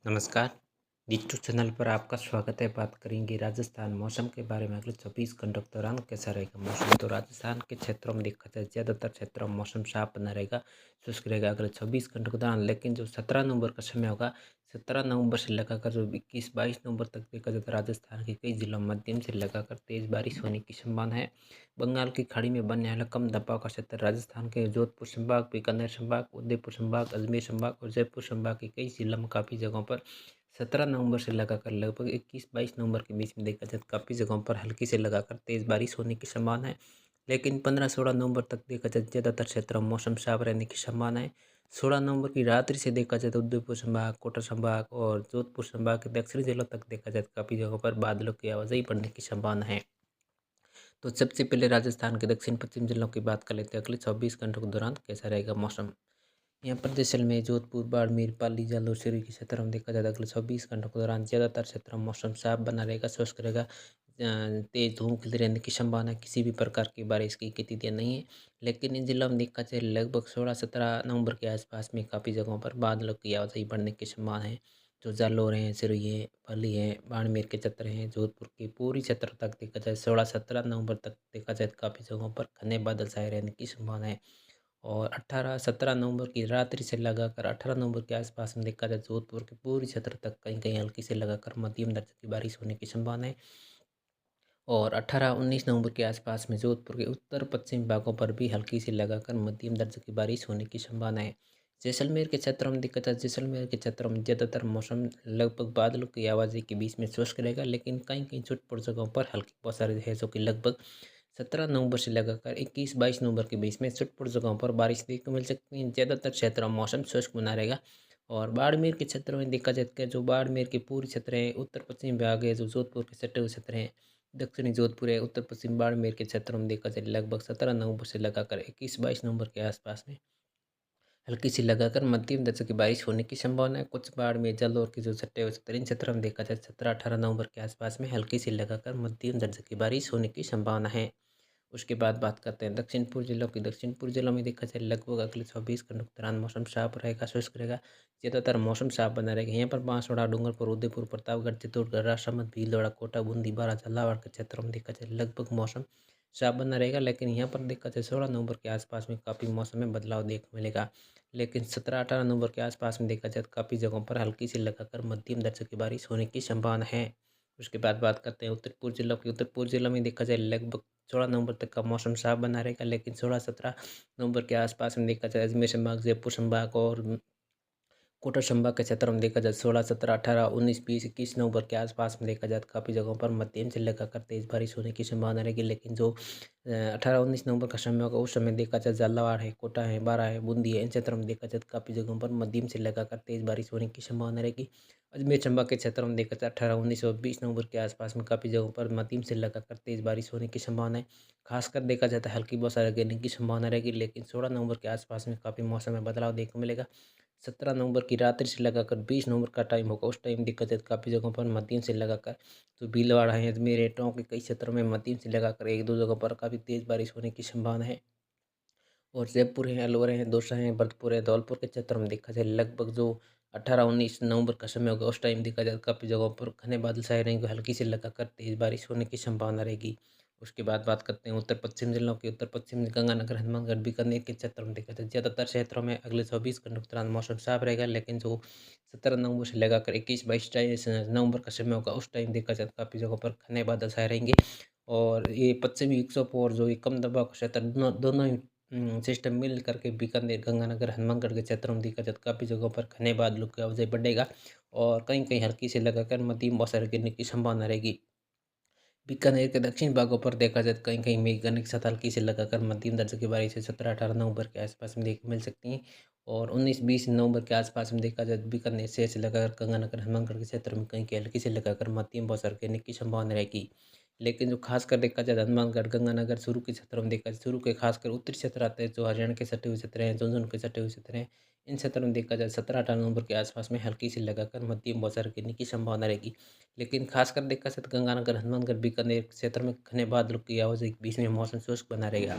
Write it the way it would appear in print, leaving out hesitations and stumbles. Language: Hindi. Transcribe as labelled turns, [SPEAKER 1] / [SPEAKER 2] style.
[SPEAKER 1] नमस्कार। डिजिटल चैनल पर आपका स्वागत है। बात करेंगे राजस्थान मौसम के बारे में। अगले 24 घंटों के दौरान कैसा रहेगा मौसम। तो राजस्थान के क्षेत्रों में देखा जाए ज़्यादातर क्षेत्रों में मौसम साफ बना रहेगा, शुष्क रहेगा अगले 24 घंटों के दौरान। लेकिन जो 17 नवंबर का समय होगा, 17 नवंबर से लगाकर जो 21-22 नवंबर तक देखा जाए तो राजस्थान के कई जिलों में मध्यम से लगाकर तेज बारिश होने की संभावना है। बंगाल की खाड़ी में बनने वाला कम दबाव का क्षेत्र राजस्थान के जोधपुर संभाग, बीकानेर संभाग, उदयपुर संभाग, अजमेर संभाग और जयपुर संभाग के कई जिलों में काफ़ी जगहों पर 17 नवंबर से लगाकर लगभग 21-22 नवंबर के बीच में देखा जाए तो काफ़ी जगहों पर हल्की से लगाकर तेज़ बारिश होने की संभावना है। लेकिन 15-16 नवंबर तक देखा जाए ज़्यादातर क्षेत्रों में मौसम साफ रहने की संभावना है। 16 नवंबर की रात्रि से देखा जाए तो उदयपुर संभाग, कोटा संभाग और जोधपुर संभाग के दक्षिणी जिलों तक देखा जाए तो काफ़ी जगहों पर बादलों की आवाजाही बढ़ने की संभावना है। तो सबसे पहले राजस्थान के दक्षिण पश्चिम जिलों की बात कर लेते हैं। अगले 24 घंटों के दौरान कैसा रहेगा मौसम। यहाँ पर जैसलमेर, जोधपुर, बाड़मेर, पाली, जालौर, सिरोही के क्षेत्रों में देखा जाए तो अगले 24 घंटों के दौरान ज़्यादातर क्षेत्रों में मौसम साफ बना रहेगा, शुष्क रहेगा। तेज धूप खिलते रहने की संभावना है, किसी भी प्रकार की बारिश की स्थितियाँ नहीं है। लेकिन इन जिलों में देखा जाए लगभग 16-17 नवंबर के आसपास में काफ़ी जगहों पर बादलों की आवाजाही बढ़ने की संभावना है। जो जालौर हैं, सिरोही है, पाली है, बाड़मेर के क्षेत्र हैं, जोधपुर के पूरी क्षेत्र तक देखा जाए 16-17 नवंबर तक देखा जाए तो काफ़ी जगहों पर घने बादल छाए रहने की संभावना है। और 18-17 नवंबर की रात्रि से लगाकर 18 नवंबर के आसपास में देखा जाए जोधपुर के पूरी क्षेत्र तक कहीं-कहीं हल्की से लगाकर मध्यम दर्जे की बारिश होने की संभावना है। और 18-19 नवंबर के आसपास में जोधपुर के उत्तर पश्चिम भागों पर भी हल्की से लगाकर मध्यम दर्जे की बारिश होने की संभावना है। जैसलमेर के क्षेत्रों में दिक्कत है, जैसलमेर के क्षेत्रों में ज़्यादातर मौसम लगभग बादलों की आवाज़ी के बीच में शुष्क रहेगा, लेकिन कहीं-कहीं छुट-पुट जगहों पर हल्की बौछारें है, जो कि लगभग 17 नवंबर से लगाकर 21-22 नवंबर के बीच में छुट-पुट जगहों पर बारिश देखने को मिल सकती है। ज़्यादातर क्षेत्रों में मौसम शुष्क बना रहेगा। और बाड़मेर के क्षेत्रों में देखा जाए तो जो बाड़मेर के पूर्वी क्षेत्र है, उत्तर पश्चिम भाग है, जो जोधपुर के सटे हुए क्षेत्र हैं, दक्षिणी जोधपुर है, उत्तर पश्चिम बाड़मेर के क्षेत्रों में देखा जाए लगभग 17 नवंबर से लगाकर 21-22 नवंबर के आसपास में हल्की सी लगाकर मध्यम दर्जे की बारिश होने की संभावना है। कुछ बाड़मेर, जालौर के जो सटे हुए क्षेत्र इन क्षेत्रों में देखा जाए 17-18 नवंबर के आसपास में हल्की सी लगाकर मध्यम दर्जे की बारिश होने की संभावना है। उसके बाद बात करते हैं दक्षिण पूर्व जिलों की। दक्षिण पूर्व जिलों में देखा जाए लगभग अगले 24 घंटों के दौरान मौसम साफ रहेगा, शुष्क रहेगा। ज़्यादातर मौसम साफ बना रहेगा। यहाँ पर बांसवाड़ा, डूंगरपुर, उदयपुर, प्रतापगढ़, चित्तौड़गढ़, राजसमंद, भीलवाड़ा, कोटा, बूंदी, बारा, झालावाड़ के क्षेत्रों में देखा जाए लगभग मौसम साफ बना रहेगा। लेकिन यहाँ पर देखा जाए 16 नवंबर के आसपास में काफ़ी मौसम में बदलाव देखने मिलेगा। लेकिन 17-18 नवंबर के आसपास में देखा जाए तो काफ़ी जगहों पर हल्की से लगाकर मध्यम दर्जे की बारिश होने की संभावना है। उसके बाद बात करते हैं उत्तर पूर्व जिलों की। उत्तर पूर्व जिलों में देखा जाए लगभग 16 नवंबर तक का मौसम साफ बना रहेगा, लेकिन 16-17 नवंबर के आसपास में देखा जाए अजमेर संभाग, जयपुर संभाग और कोटा संभाग के क्षेत्र में देखा जाए 16, 17, 18, 19, 20, 21 नवंबर के आसपास में देखा जाए तो काफ़ी जगहों पर मध्यम से लगाकर तेज बारिश होने की संभावना रहेगी। लेकिन जो 18-19 नवंबर का समय होगा उस समय देखा जाए झालावाड़ है, कोटा है, बारा है, बूंदी है, इन क्षेत्रों में देखा जाए तो काफ़ी जगहों पर मध्यम से लगाकर तेज बारिश होने की संभावना रहेगी। अजमेर संभाग के क्षेत्रों में देखा जाए 18-19 और 20 नवंबर के आसपास में काफ़ी जगहों पर मध्यम से लगाकर तेज बारिश होने की संभावना है। खासकर देखा जाए तो हल्की बौछारें गिरने की संभावना रहेगी। लेकिन 16 नवंबर के आसपास में काफ़ी मौसम में बदलाव देखने को मिलेगा। 17 नवंबर की रात्रि से लगाकर 20 नवंबर का टाइम होगा, उस टाइम दिक्कत है काफ़ी जगहों पर मध्यम से लगाकर तो भीलवाड़ा है, अजमेर है, टोंक के कई क्षेत्रों में मध्यम से लगाकर एक दो जगहों पर काफ़ी तेज़ बारिश होने की संभावना है। और जयपुर है, अलवर है, दौसा है, भरतपुर है, धौलपुर के क्षेत्रों में देखा जाए लगभग जो 18-19 नवंबर का समय होगा उस टाइम देखा जाए काफ़ी जगहों पर घने बादल छाए रहेंगे, हल्की से लगाकर तेज़ बारिश होने की संभावना रहेगी। उसके बाद बात करते हैं उत्तर पश्चिम जिलों की। उत्तर पश्चिम में गंगानगर, हनुमानगढ़, बीकानेर के क्षेत्रों में देखा जाए ज़्यादातर क्षेत्रों में अगले 24 घंटों के दौरान मौसम साफ रहेगा। लेकिन जो 17 नवंबर से लगाकर 21-22 नवंबर का समय होगा उस टाइम देखा जाए काफ़ी जगहों पर घने बादल छाए रहेंगे। और ये पश्चिमी विक्षोभ और जो ये कम दबाव का क्षेत्र दोनों दोनों ही सिस्टम मिल करके बीकानेर, गंगानगर, हनुमानगढ़ के क्षेत्रों में देखा जाए तो काफ़ी जगहों पर घने बादलों की आवाजाही बढ़ेगा और कहीं-कहीं हल्की से लगाकर मध्यम बौछारें गिरने की संभावना रहेगी। बीकानेर के दक्षिण भागों पर देखा जाए तो कहीं-कहीं मेघ गर्जन के साथ हल्की से लगाकर मध्यम दर्जे की बारिश 17-18 नवंबर के आसपास में देखने मिल सकती है। और 19-20 नवंबर के आसपास में देखा जाए तो बीकानेर शहर से लगाकर गंगानगर, हनुमानगढ़ के क्षेत्र में कहीं-कहीं हल्की से लगाकर मध्यम बौछारें गिरने की संभावना रहेगी। लेकिन जो खासकर देखा जाए हनुमानगढ़, गंगानगर, चूरू के क्षेत्रों में देखा जाए चूरू के खासकर उत्तरी क्षेत्र आते हैं, जो हरियाणा के सटे हुए क्षेत्र हैं, झुंझुनू के सटे हुए क्षेत्र हैं, इन क्षेत्रों में देखा जाए 17-18 नवंबर के आसपास में हल्की से लगाकर मध्यम बौछारें गिरने की संभावना रहेगी। लेकिन खासकर देखा जाए तो गंगानगर, हनुमानगढ़, बीकानेर क्षेत्र में घने बादलों की आवाजाही के बीच में मौसम शुष्क बना रहेगा।